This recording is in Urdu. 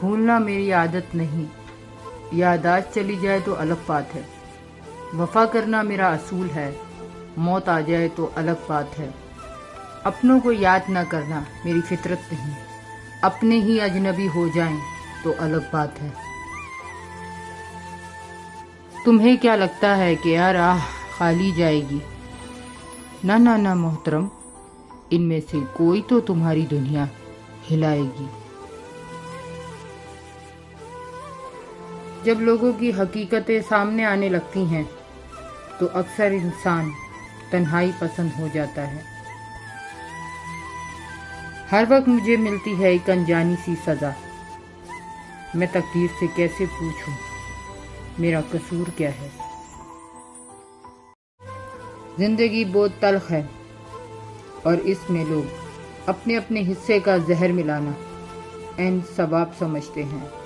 بھولنا میری عادت نہیں، یادداشت چلی جائے تو الگ بات ہے۔ وفا کرنا میرا اصول ہے، موت آ جائے تو الگ بات ہے۔ اپنوں کو یاد نہ کرنا میری فطرت نہیں، اپنے ہی اجنبی ہو جائیں تو الگ بات ہے۔ تمہیں کیا لگتا ہے کہ یہ راہ خالی جائے گی؟ نہ محترم، ان میں سے کوئی تو تمہاری دنیا ہلائے گی۔ جب لوگوں کی حقیقتیں سامنے آنے لگتی ہیں تو اکثر انسان تنہائی پسند ہو جاتا ہے۔ ہر وقت مجھے ملتی ہے ایک انجانی سی سزا، میں تقدیر سے کیسے پوچھوں میرا قصور کیا ہے؟ زندگی بہت تلخ ہے اور اس میں لوگ اپنے اپنے حصے کا زہر ملانا عین ثواب سمجھتے ہیں۔